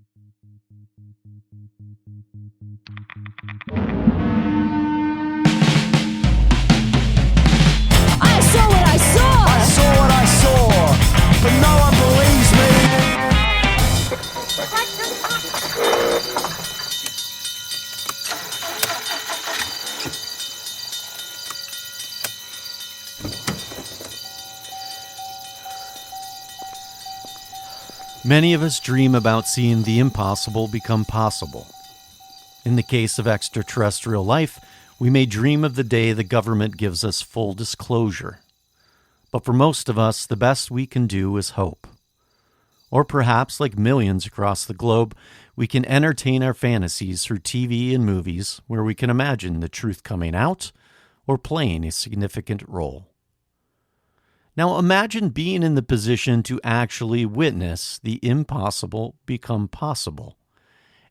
I saw what I saw! I saw what I saw, but no one believes me. Many of us dream about seeing the impossible become possible. In the case of extraterrestrial life, we may dream of the day the government gives us full disclosure. But for most of us, the best we can do is hope. Or perhaps, like millions across the globe, we can entertain our fantasies through TV and movies where we can imagine the truth coming out or playing a significant role. Now imagine being in the position to actually witness the impossible become possible,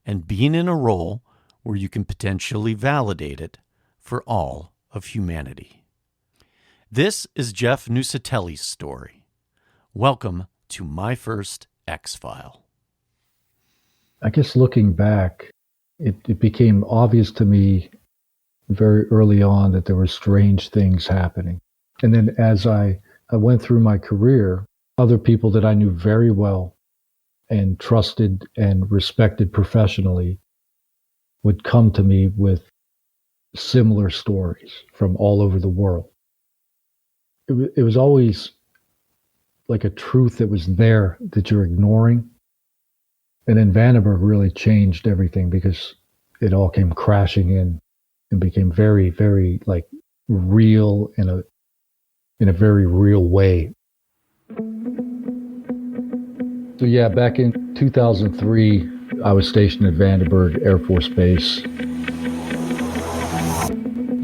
and being in a role where you can potentially validate it for all of humanity. This is Jeff Nuccetelli's story. Welcome to My First X-File. I guess looking back, it became obvious to me very early on that there were strange things happening. And then as I went through my career, other people that I knew very well and trusted and respected professionally would come to me with similar stories from all over the world. It was always like a truth that was there that you're ignoring. And then Vandeberg really changed everything because it all came crashing in and became very, very like real in a very real way. So yeah, back in 2003, I was stationed at Vandeberg Airforce Base.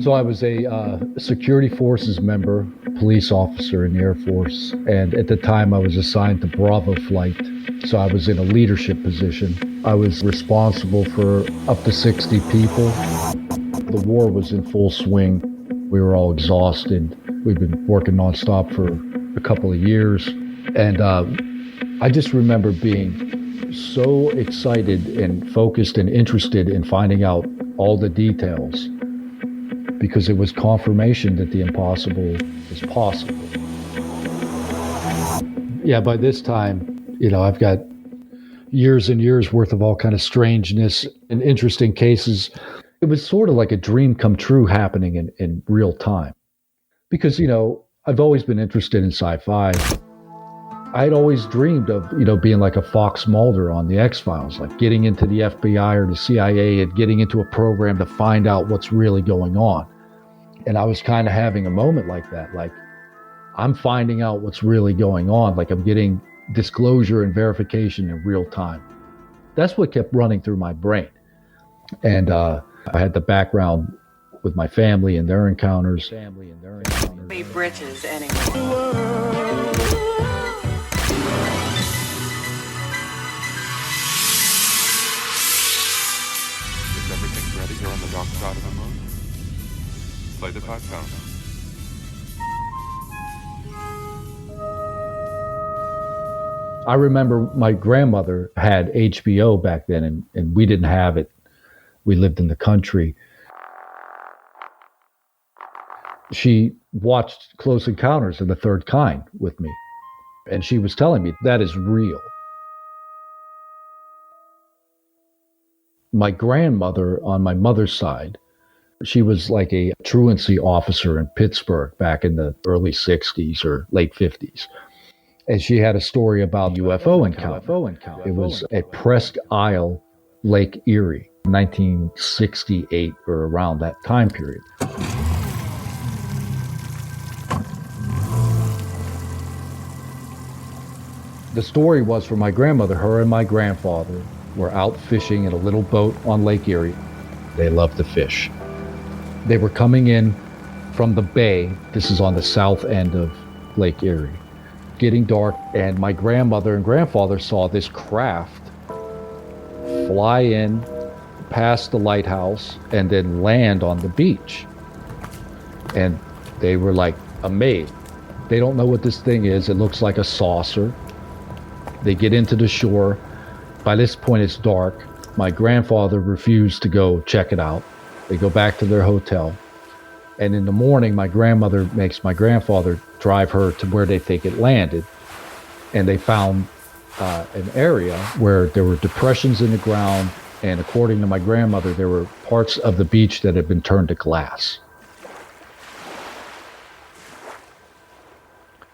So I was a security forces member, police officer in the Air Force, and at the time I was assigned to Bravo flight, so I was in a leadership position. I was responsible for up to 60 people. The war was in full swing. We were all exhausted. We'd been working nonstop for a couple of years, and I just remember being so excited and focused and interested in finding out all the details, because it was confirmation that the impossible is possible. Yeah, by this time, I've got years and years worth of all kind of strangeness and interesting cases. It was sort of like a dream come true happening in real time. Because, I've always been interested in sci-fi. I'd always dreamed of, being like a Fox Mulder on the X-Files, like getting into the FBI or the CIA and getting into a program to find out what's really going on. And I was kind of having a moment like that, like I'm finding out what's really going on, like I'm getting disclosure and verification in real time. That's what kept running through my brain. And I had the background with my family and their encounters. Be britches anymore. Is everything ready here on the dark side of the moon? Play the time count. I remember my grandmother had HBO back then, and we didn't have it. We lived in the country. She watched Close Encounters of the Third Kind with me, and she was telling me that is real. My grandmother on my mother's side, she was like a truancy officer in Pittsburgh back in the early 60s or late 50s. And she had a story about UFO encounter. It was at Presque Isle, Lake Erie, 1968 or around that time period. The story was for my grandmother, her and my grandfather were out fishing in a little boat on Lake Erie. They loved to fish. They were coming in from the bay. This is on the south end of Lake Erie. Getting dark, and my grandmother and grandfather saw this craft fly in, past the lighthouse, and then land on the beach. And they were like amazed. They don't know what this thing is. It looks like a saucer. They get into the shore, By this point, it's dark. My grandfather refused to go check it out. They go back to their hotel. And in the morning, my grandmother makes my grandfather drive her to where they think it landed. And they found an area where there were depressions in the ground. And according to my grandmother, there were parts of the beach that had been turned to glass.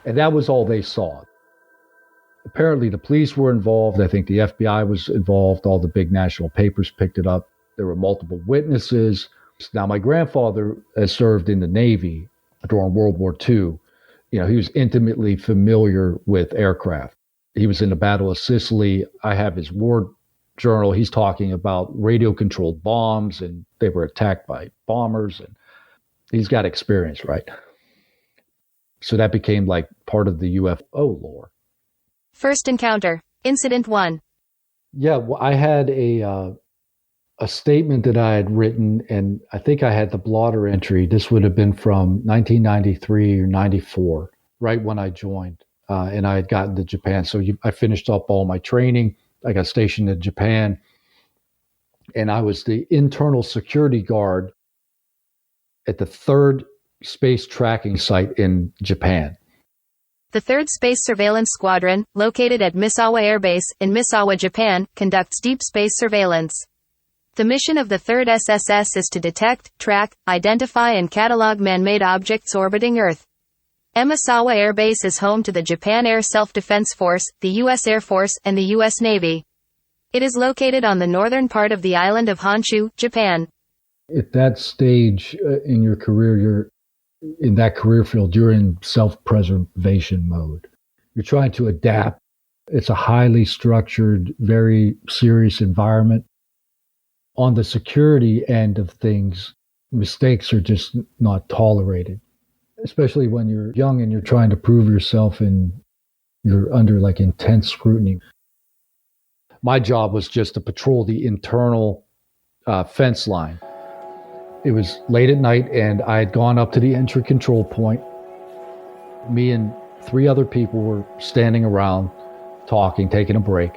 And that was all they saw. Apparently, the police were involved. I think the FBI was involved. All the big national papers picked it up. There were multiple witnesses. Now, my grandfather has served in the Navy during World War II. He was intimately familiar with aircraft. He was in the Battle of Sicily. I have his war journal. He's talking about radio-controlled bombs, and they were attacked by bombers. And he's got experience, right? So that became like part of the UFO lore. First encounter, Incident 1. Yeah, well, I had a statement that I had written, and I think I had the blotter entry. This would have been from 1993 or 94, right when I joined, and I had gotten to Japan. So I finished up all my training. I got stationed in Japan, and I was the internal security guard at the 3rd Space Tracking Site in Japan. The 3rd Space Surveillance Squadron, located at Misawa Air Base in Misawa, Japan, conducts deep space surveillance. The mission of the 3rd SSS is to detect, track, identify and catalog man-made objects orbiting Earth. Misawa Air Base is home to the Japan Air Self-Defense Force, the U.S. Air Force, and the U.S. Navy. It is located on the northern part of the island of Honshu, Japan. At that stage in your career, you're in that career field, you're in self-preservation mode. You're trying to adapt. It's a highly structured, very serious environment. On the security end of things, mistakes are just not tolerated, especially when you're young and you're trying to prove yourself and you're under like intense scrutiny. My job was just to patrol the internal fence line. It was late at night, and I had gone up to the entry control point. Me and 3 other people were standing around, talking, taking a break.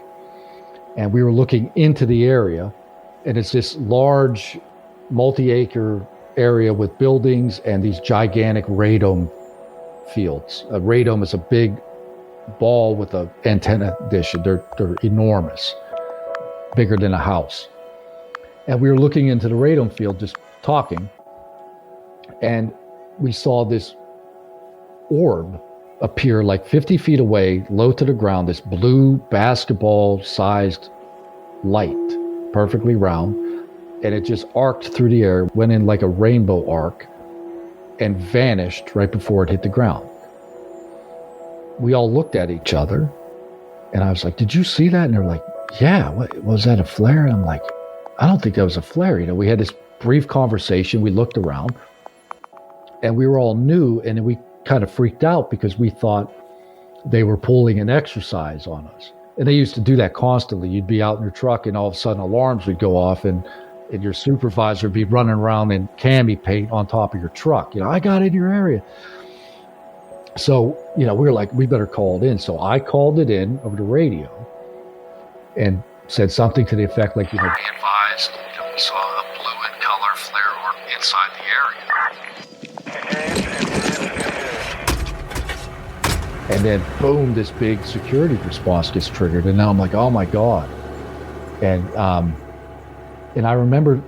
And we were looking into the area, and it's this large, multi-acre area with buildings and these gigantic radome fields. A radome is a big ball with an antenna dish. They're enormous, bigger than a house. And we were looking into the radome field, just talking, and we saw this orb appear like 50 feet away, low to the ground, this blue basketball-sized light, perfectly round, and it just arced through the air, went in like a rainbow arc, and vanished right before it hit the ground. We all looked at each other, and I was like, "Did you see that?" And they're like, "Yeah, what was that, a flare?" And I'm like, "I don't think that was a flare." We had this brief conversation. We looked around, and we were all new, and we kind of freaked out because we thought they were pulling an exercise on us. And they used to do that constantly. You'd be out in your truck, and all of a sudden alarms would go off, and your supervisor would be running around in cami paint on top of your truck. "I got in your area." So, we were like, we better call it in. So I called it in over the radio and said something to the effect like, "Be advised, we saw a blue in color flare orb inside the area." And then boom, this big security response gets triggered. And now I'm like, oh my God. And I remember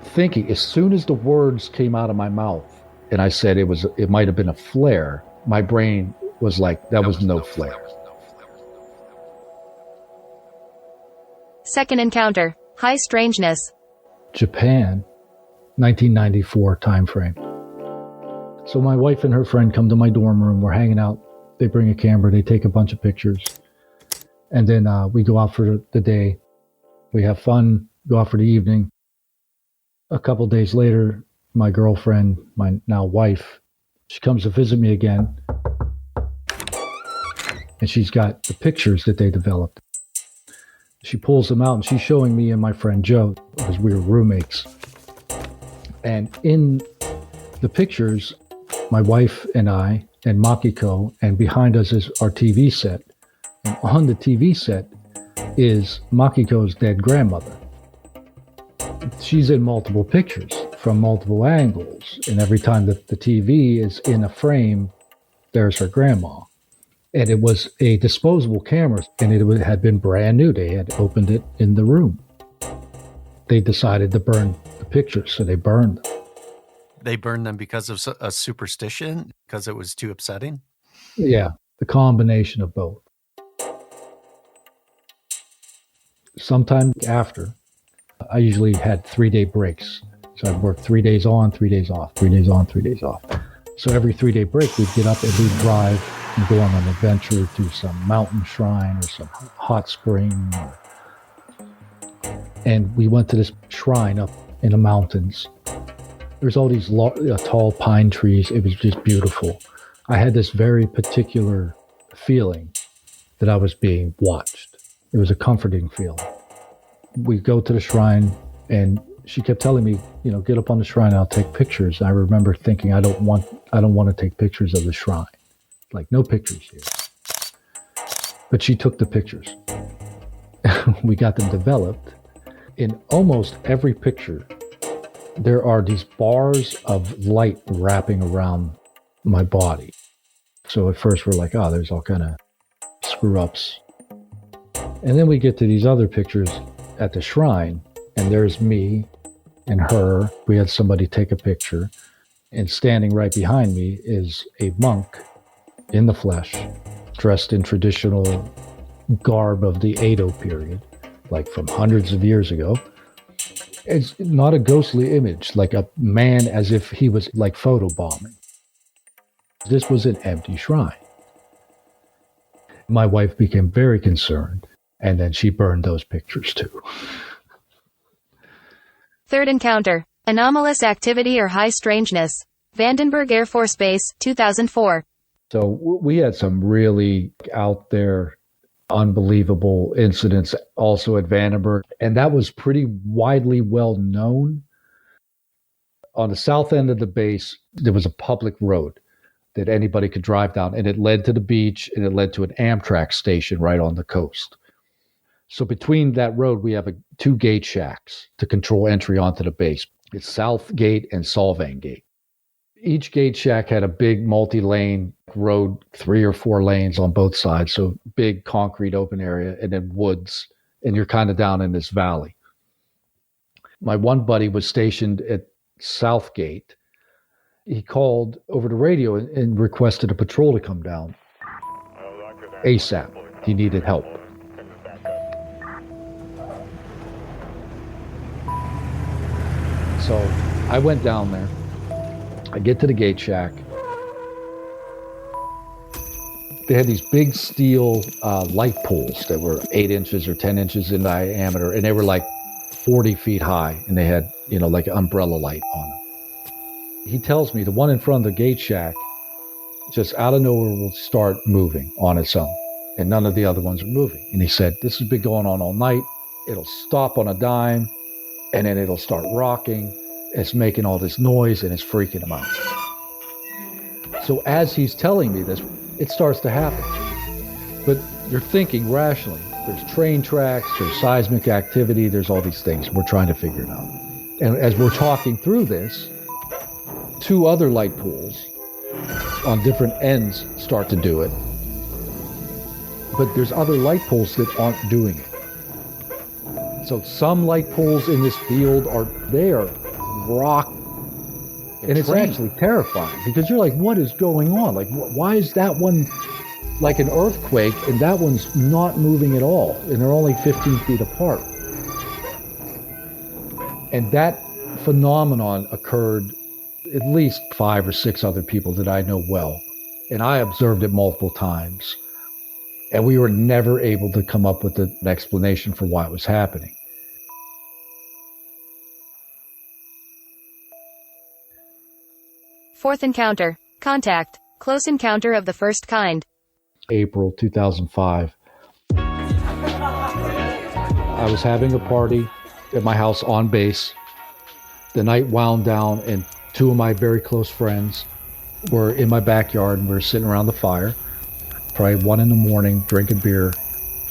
thinking, as soon as the words came out of my mouth and I said it might have been a flare, my brain was like, that was no flare. Second encounter, high strangeness. Japan, 1994 timeframe. So my wife and her friend come to my dorm room. We're hanging out. They bring a camera. They take a bunch of pictures. And then we go out for the day. We have fun, go out for the evening. A couple days later, my girlfriend, my now wife, she comes to visit me again. And she's got the pictures that they developed. She pulls them out and she's showing me and my friend Joe, because we were roommates. And in the pictures, my wife and I and Makiko, and behind us is our TV set. And on the TV set is Makiko's dead grandmother. She's in multiple pictures from multiple angles, and every time that the TV is in a frame, there's her grandma. And it was a disposable camera, and it had been brand new. They had opened it in the room. They decided to burn the pictures, so they burned them. They burned them because of a superstition, because it was too upsetting? Yeah, the combination of both. Sometime after, I usually had 3-day breaks. So I'd work 3 days on, 3 days off, 3 days on, 3 days off. So every 3-day break, we'd get up and we'd drive and go on an adventure to some mountain shrine or some hot spring. And we went to this shrine up in the mountains. There's all these tall pine trees. It was just beautiful. I had this very particular feeling that I was being watched. It was a comforting feeling. We go to the shrine, and she kept telling me, get up on the shrine, I'll take pictures. I remember thinking, I don't want to take pictures of the shrine. Like, no pictures here. But she took the pictures. We got them developed. In almost every picture, there are these bars of light wrapping around my body. So at first we're like, there's all kind of screw-ups. And then we get to these other pictures at the shrine, and there's me and her. We had somebody take a picture, and standing right behind me is a monk in the flesh, dressed in traditional garb of the Edo period, like from hundreds of years ago. It's not a ghostly image, like a man as if he was like photobombing. This was an empty shrine. My wife became very concerned, and then she burned those pictures too. Third encounter. Anomalous activity or high strangeness. Vandenberg Air Force Base, 2004. So we had some really out there, unbelievable incidents also at Vandenberg, and that was pretty widely well known. On the south end of the base, there was a public road that anybody could drive down, and it led to the beach, and it led to an Amtrak station right on the coast. So between that road, we have 2 gate shacks to control entry onto the base. It's South Gate and Solvang Gate. Each gate shack had a big multi-lane road, 3 or 4 lanes on both sides. So big concrete open area, and then woods. And you're kind of down in this valley. My one buddy was stationed at South Gate. He called over the radio and requested a patrol to come down ASAP. He needed help. So I went down there. I get to the gate shack. They had these big steel light poles that were 8 inches or 10 inches in diameter, and they were like 40 feet high, and they had, like an umbrella light on them. He tells me the one in front of the gate shack, just out of nowhere, will start moving on its own, and none of the other ones are moving. And he said, this has been going on all night. It'll stop on a dime, and then it'll start rocking. It's making all this noise, and it's freaking him out. So as he's telling me this, it starts to happen. But you're thinking rationally. There's train tracks, there's seismic activity, there's all these things. We're trying to figure it out. And as we're talking through this, 2 other light poles on different ends start to do it. But there's other light poles that aren't doing it. So some light poles in this field are there, rock, and it's actually terrifying because you're like, what is going on? Like, why is that one like an earthquake and that one's not moving at all, and they're only 15 feet apart? And that phenomenon occurred at least 5 or 6 other people that I know well, and I observed it multiple times, and we were never able to come up with an explanation for why it was happening. Fourth encounter. Contact. Close encounter of the first kind. April 2005. I was having a party at my house on base. The night wound down, and 2 of my very close friends were in my backyard, and we were sitting around the fire, probably 1 a.m, drinking beer.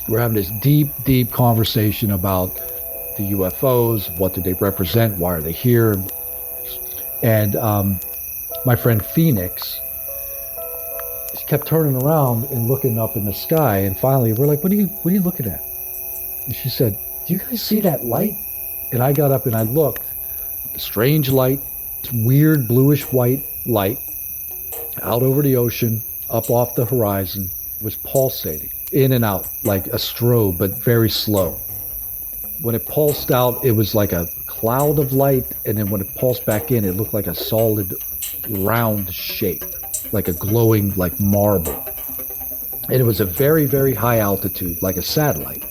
We're having this deep, deep conversation about the UFOs. What do they represent? Why are they here? And my friend Phoenix, she kept turning around and looking up in the sky. And finally, we're like, what are you looking at? And she said, do you guys see that light? And I got up and I looked. A strange light, weird bluish white light out over the ocean, up off the horizon, was pulsating in and out like a strobe, but very slow. When it pulsed out, it was like a cloud of light, and then when it pulsed back in, it looked like a solid round shape, like a glowing like marble. And it was a very, very high altitude, like a satellite.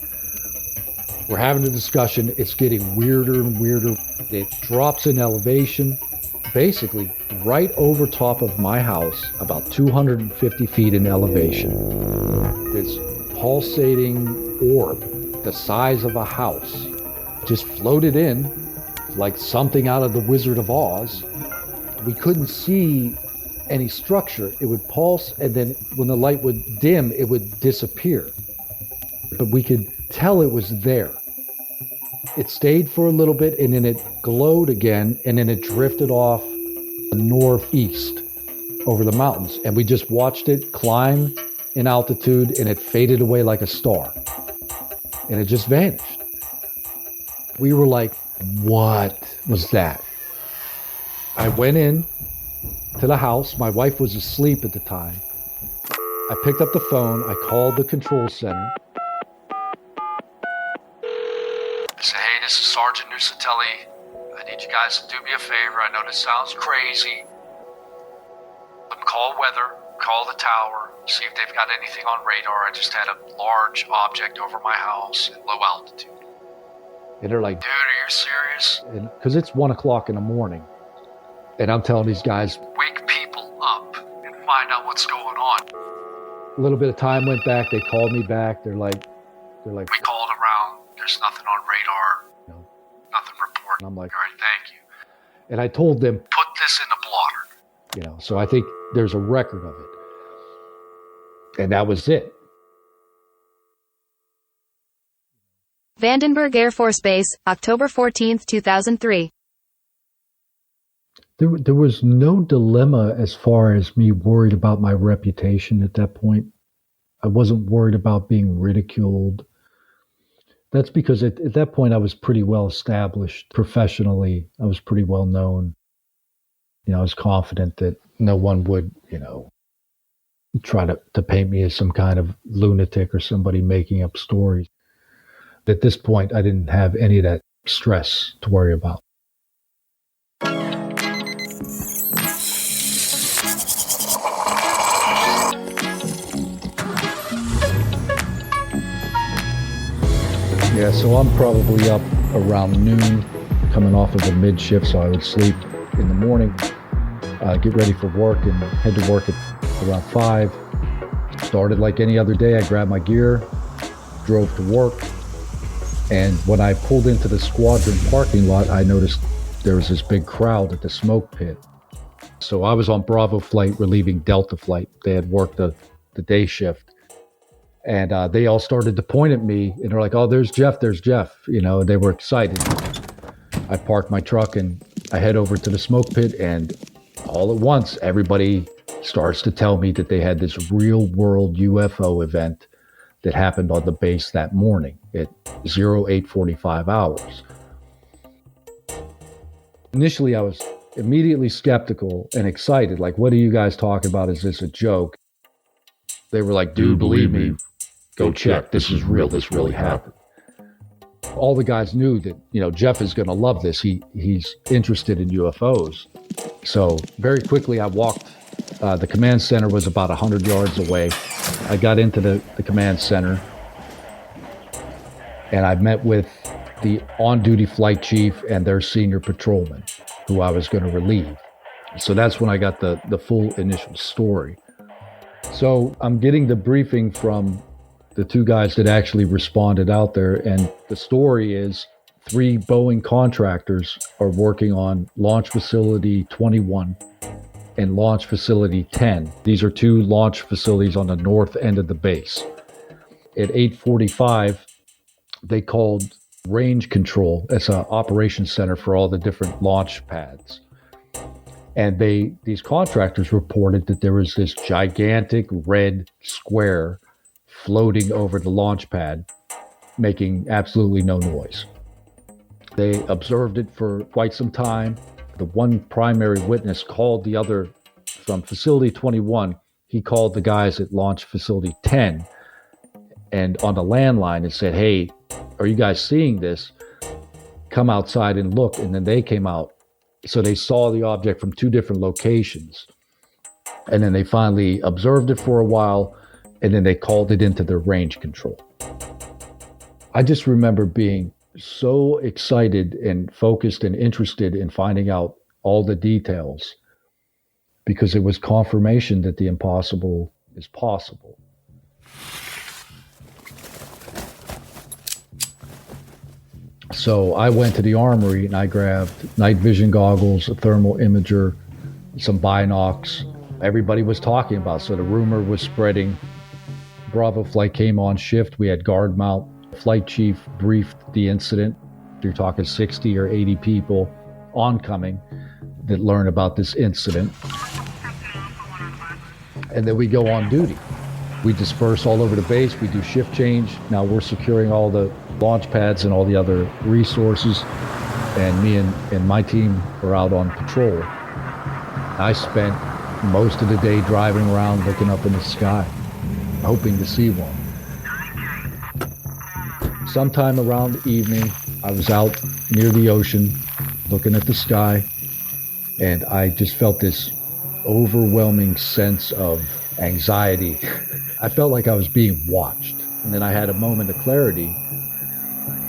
We're having a discussion. It's getting weirder and weirder. It drops in elevation, basically right over top of my house, about 250 feet in elevation. This pulsating orb, the size of a house, just floated in like something out of the Wizard of Oz. We couldn't see any structure. It would pulse, and then when the light would dim, it would disappear. But we could tell it was there. It stayed for a little bit, and then it glowed again, and then it drifted off northeast over the mountains. And we just watched it climb in altitude, and it faded away like a star. And it just vanished. We were like, what was that? I went in to the house. My wife was asleep at the time. I picked up the phone. I called the control center. I said, hey, this is Sergeant Nuccetelli. I need you guys to do me a favor. I know this sounds crazy. Call weather, call the tower, see if they've got anything on radar. I just had a large object over my house at low altitude. And they're like, dude, are you serious? Because it's 1 o'clock in the morning. And I'm telling these guys, wake people up and find out what's going on. A little bit of time went back. They called me back. They're like, we called around. There's nothing on radar. Nothing reported. And I'm like, all right, thank you. And I told them, put this in the blotter. So I think there's a record of it. And that was it. Vandenberg Air Force Base, October 14, 2003. There was no dilemma as far as me worried about my reputation at that point. I wasn't worried about being ridiculed. That's because at that point I was pretty well established professionally. I was pretty well known. I was confident that no one would, try to paint me as some kind of lunatic or somebody making up stories. At this point, I didn't have any of that stress to worry about. Yeah, so I'm probably up around noon, coming off of a mid shift, so I would sleep in the morning, get ready for work, and head to work at around 5. Started like any other day. I grabbed my gear, drove to work, and when I pulled into the squadron parking lot, I noticed there was this big crowd at the smoke pit. So I was on Bravo flight relieving Delta flight. They had worked the day shift. And they all started to point at me, and they're like, oh, there's Jeff. They were excited. I parked my truck, and I head over to the smoke pit, and all at once, everybody starts to tell me that they had this real-world UFO event that happened on the base that morning at 08:45 hours. Initially, I was immediately skeptical and excited. Like, what are you guys talking about? Is this a joke? They were like, dude, believe me. Go check. This is real. This really happened. All the guys knew that, Jeff is going to love this. He's interested in UFOs. So very quickly I walked. The command center was about 100 yards away. I got into the command center, and I met with the on-duty flight chief and their senior patrolman, who I was going to relieve. So that's when I got the full initial story. So I'm getting the briefing from the two guys that actually responded out there, and the story is 3 Boeing contractors are working on Launch Facility 21 and Launch Facility 10. These are 2 launch facilities on the north end of the base. at 8:45, they called range control. It's an operations center for all the different launch pads. And these contractors reported that there was this gigantic red square floating over the launch pad, making absolutely no noise. They observed it for quite some time. The one primary witness called the other from Facility 21. He called the guys at Launch Facility 10 and on the landline and said, "Hey, are you guys seeing this? Come outside and look." And then they came out. So they saw the object from two different locations. And then they finally observed it for a while, and then they called it into their range control. I just remember being so excited and focused and interested in finding out all the details, because it was confirmation that the impossible is possible. So I went to the armory and I grabbed night vision goggles, a thermal imager, some binocs. Everybody was talking about it, so the rumor was spreading. Bravo flight came on shift. We had guard mount. Flight chief briefed the incident. You're talking 60 or 80 people oncoming that learn about this incident. And then we go on duty. We disperse all over the base. We do shift change. Now we're securing all the launch pads and all the other resources. And me and my team are out on patrol. I spent most of the day driving around looking up in the sky, hoping to see one. Sometime around the evening, I was out near the ocean looking at the sky, and I just felt this overwhelming sense of anxiety. I felt like I was being watched. And then I had a moment of clarity,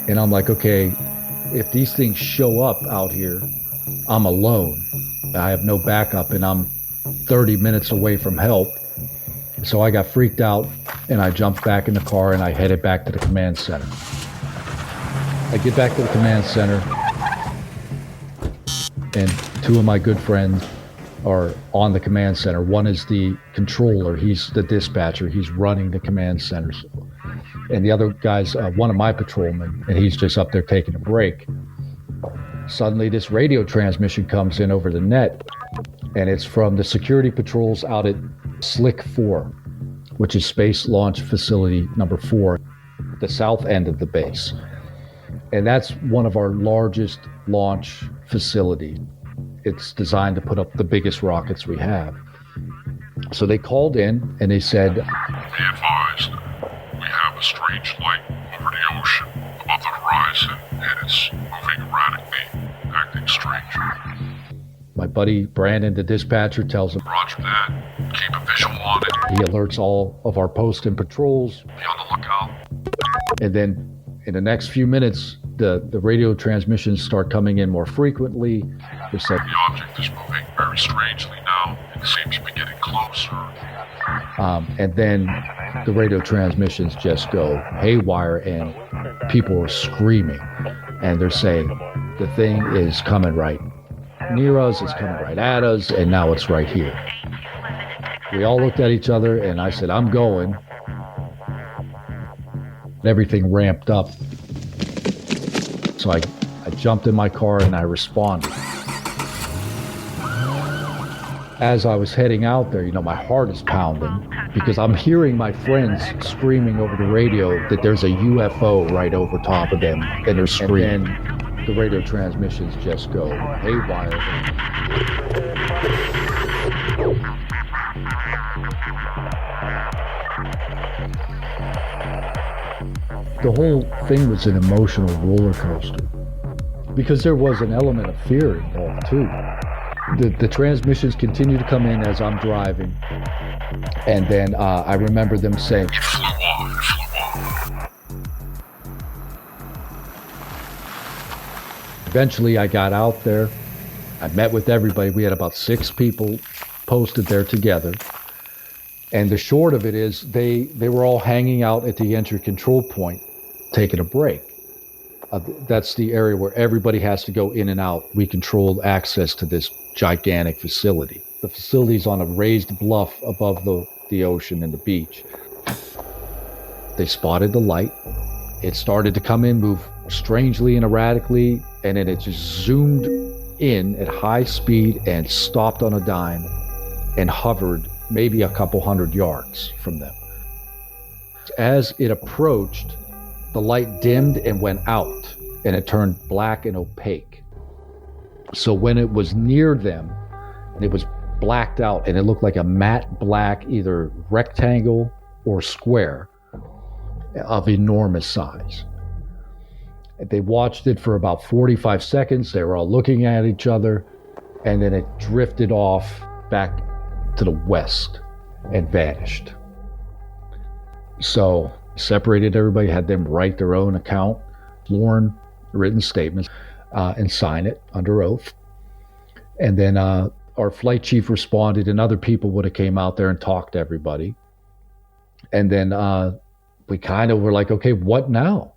and I'm like, okay, if these things show up out here, I'm alone. I have no backup, and I'm 30 minutes away from help. So I got freaked out, and I jumped back in the car, and I headed back to the command center. I get back to the command center, and two of my good friends are on the command center. One is the controller. He's the dispatcher. He's running the command center. And the other guy's one of my patrolmen, and he's just up there taking a break. Suddenly, this radio transmission comes in over the net, and it's from the security patrols out at Slick 4, which is Space Launch Facility number 4, the south end of the base. And that's one of our largest launch facility. It's designed to put up the biggest rockets we have. So they called in and they said, "Be advised, we have a strange light over the ocean above the horizon, and it's moving erratically, acting strange." My buddy Brandon, the dispatcher, tells him, "Roger that. Keep a visual on it. He alerts all of our posts and patrols. Be on the lookout." And then in the next few minutes, the radio transmissions start coming in more frequently. They said, "The object is moving very strangely now. It seems to be getting closer." and then the radio transmissions just go haywire, and people are screaming. And they're saying, the thing is coming right near us, it's coming right at us, and now it's right here. We all looked at each other, and I said, I'm going. Everything ramped up. So I jumped in my car and I responded. As I was heading out there, my heart is pounding because I'm hearing my friends screaming over the radio that there's a UFO right over top of them, and they're screaming. And the radio transmissions just go haywire. The whole thing was an emotional roller coaster because there was an element of fear involved too. The transmissions continue to come in as I'm driving, and then I remember them saying, "It flew off. Eventually I got out there. I met with everybody. We had about 6 people posted there together. And the short of it is they were all hanging out at the entry control point, taking a break. That's the area where everybody has to go in and out. We controlled access to this gigantic facility. The facility's on a raised bluff above the ocean and the beach. They spotted the light. It started to come in, move strangely and erratically, and then it just zoomed in at high speed and stopped on a dime and hovered maybe a couple hundred yards from them. As it approached, the light dimmed and went out, and it turned black and opaque. So when it was near them, it was blacked out, and it looked like a matte black, either rectangle or square of enormous size. They watched it for about 45 seconds. They were all looking at each other, and then it drifted off back to the west and vanished. So separated everybody, had them write their own account, sworn written statements, and sign it under oath. And then our flight chief responded, and other people would have came out there and talked to everybody. And then we kind of were like, okay, what now?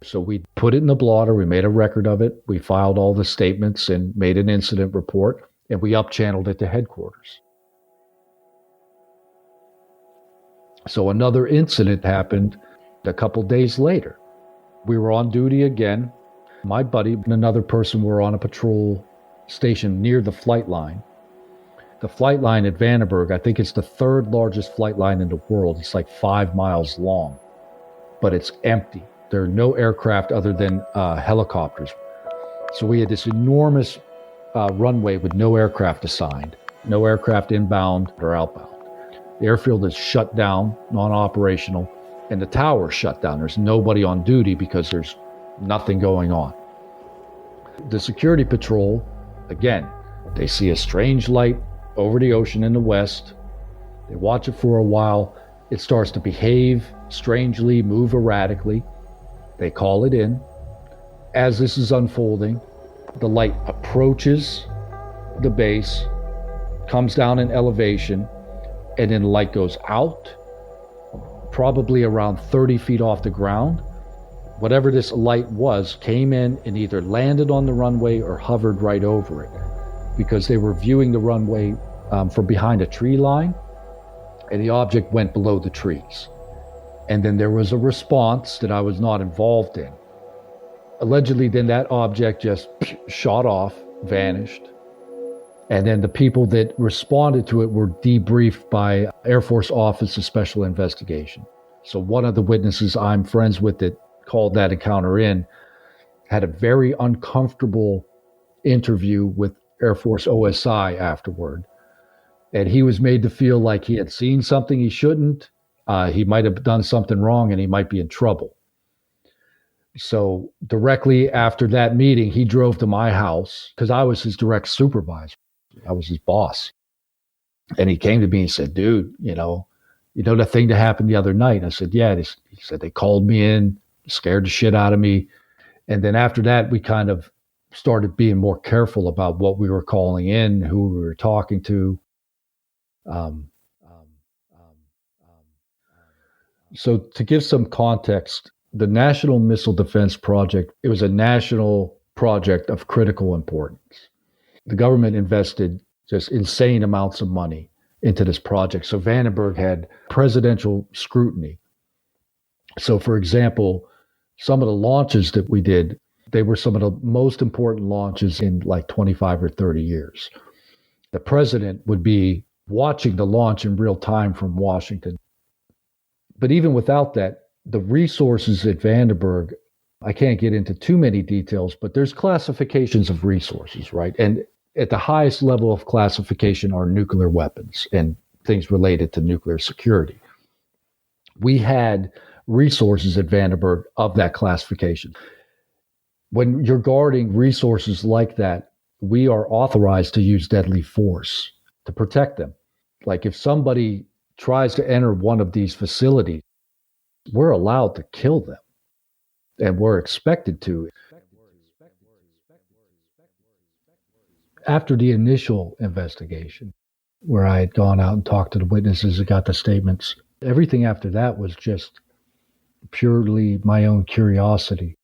So we put it in the blotter. We made a record of it. We filed all the statements and made an incident report, and we up-channeled it to headquarters. So another incident happened a couple days later. We were on duty again. My buddy and another person were on a patrol station near the flight line. The flight line at Vandeberg, I think it's the third largest flight line in the world. It's like 5 miles long, but it's empty. There are no aircraft other than helicopters. So we had this enormous runway with no aircraft assigned, no aircraft inbound or outbound. The airfield is shut down, non-operational, and the tower is shut down. There's nobody on duty because there's nothing going on. The security patrol, again, they see a strange light over the ocean in the west. They watch it for a while. It starts to behave strangely, move erratically. They call it in. As this is unfolding, the light approaches the base, comes down in elevation, and then the light goes out, probably around 30 feet off the ground. Whatever this light was came in and either landed on the runway or hovered right over it, because they were viewing the runway from behind a tree line, and the object went below the trees. And then there was a response that I was not involved in. Allegedly, then that object just shot off, vanished. And then the people that responded to it were debriefed by Airforce Office of Special Investigation. So one of the witnesses I'm friends with that called that encounter in had a very uncomfortable interview with Air Force OSI afterward. And he was made to feel like he had seen something he shouldn't. He might have done something wrong and he might be in trouble. So directly after that meeting, he drove to my house because I was his direct supervisor. I was his boss. And he came to me and said, dude, you know the thing that happened the other night? I said, yeah. He said, they called me in, scared the shit out of me. And then after that, we kind of started being more careful about what we were calling in, who we were talking to. So to give some context, the National Missile Defense Project, it was a national project of critical importance. The government invested just insane amounts of money into this project. So Vandenberg had presidential scrutiny. So for example, some of the launches that we did, they were some of the most important launches in like 25 or 30 years. The president would be watching the launch in real time from Washington. But even without that, the resources at Vandenberg, I can't get into too many details, but there's classifications of resources, right? And at the highest level of classification are nuclear weapons and things related to nuclear security. We had resources at Vandenberg of that classification. When you're guarding resources like that, we are authorized to use deadly force to protect them. Like if somebody tries to enter one of these facilities, we're allowed to kill them, and we're expected to. After the initial investigation, where I had gone out and talked to the witnesses and got the statements, everything after that was just purely my own curiosity.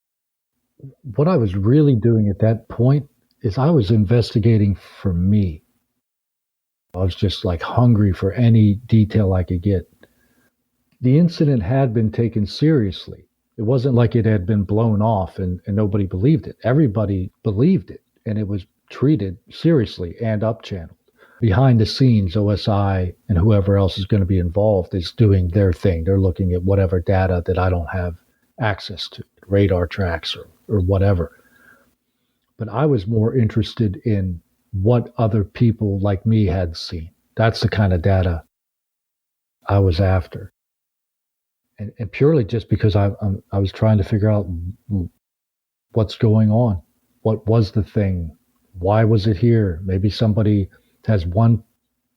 What I was really doing at that point is I was investigating for me. I was just like hungry for any detail I could get. the incident had been taken seriously. It wasn't like it had been blown off and nobody believed it. Everybody believed it, and it was treated seriously and up-channeled. Behind the scenes, OSI and whoever else is going to be involved is doing their thing. They're looking at whatever data that I don't have access to, radar tracks or whatever. But I was more interested in what other people like me had seen. That's the kind of data I was after. And purely just because I was trying to figure out what's going on. What was the thing? Why was it here? Maybe somebody has one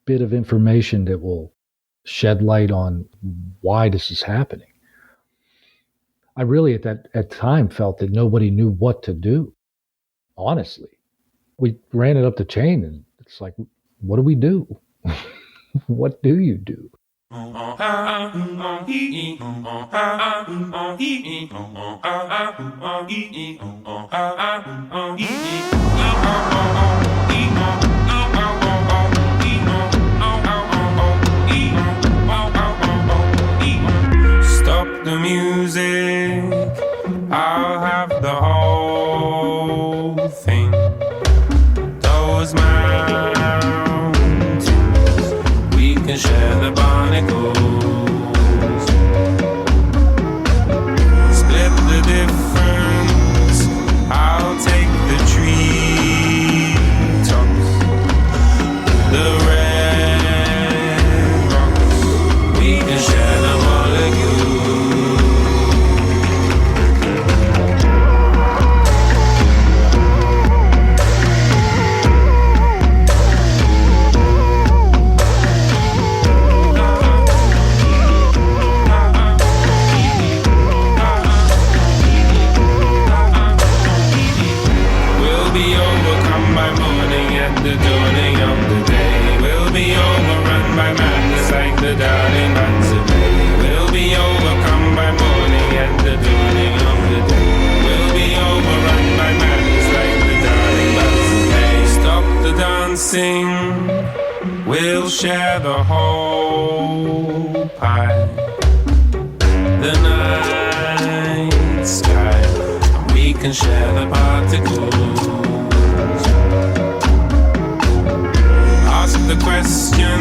bit of information that will shed light on why this is happening. I really at that time felt that nobody knew what to do. Honestly, we ran it up the chain and it's like, what do we do? What do you do? Stop the music, I'll have the whole thing. Those mountains, we can share the barnacles. Split the difference, I'll take the tree tops, the red rocks, we can share the molecules. The dawning of the day will be overrun by madness like the darling buds of May. Will be overcome by morning and the dawning of the day will be overrun by madness like the darling buds of May. Stop the dancing, we'll share the whole pie. The night sky, and we can share the particles. Ask the question,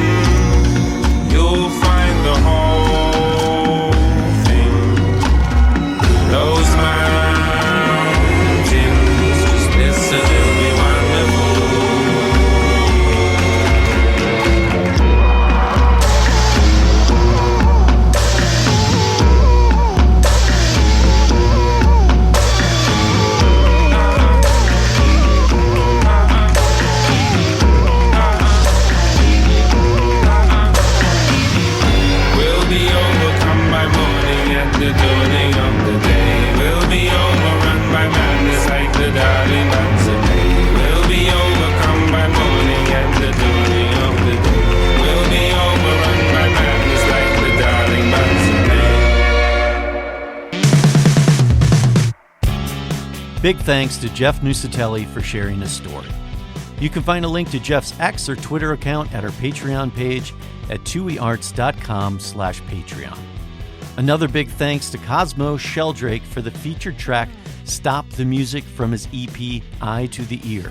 you'll find the whole thing. Those mountains, just listen, they'll be the dawning of the day will be overrun by madness like the darling buds of May. Will be overcome by morning and the dawning of the day will be overrun by madness like the darling buds of May. Big thanks to Jeff Nuccetelli for sharing his story. You can find a link to Jeff's X or Twitter account at our Patreon page at tuiarts.com/Patreon. Another big thanks to Cosmo Sheldrake for the featured track Stop the Music from his EP Eye to the Ear.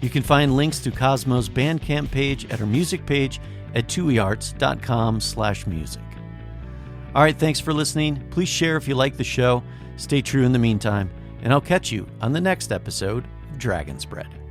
You can find links to Cosmo's Bandcamp page at our music page at tuiarts.com/music. All right, thanks for listening. Please share if you like the show. Stay true in the meantime, and I'll catch you on the next episode of Dragon's Bread.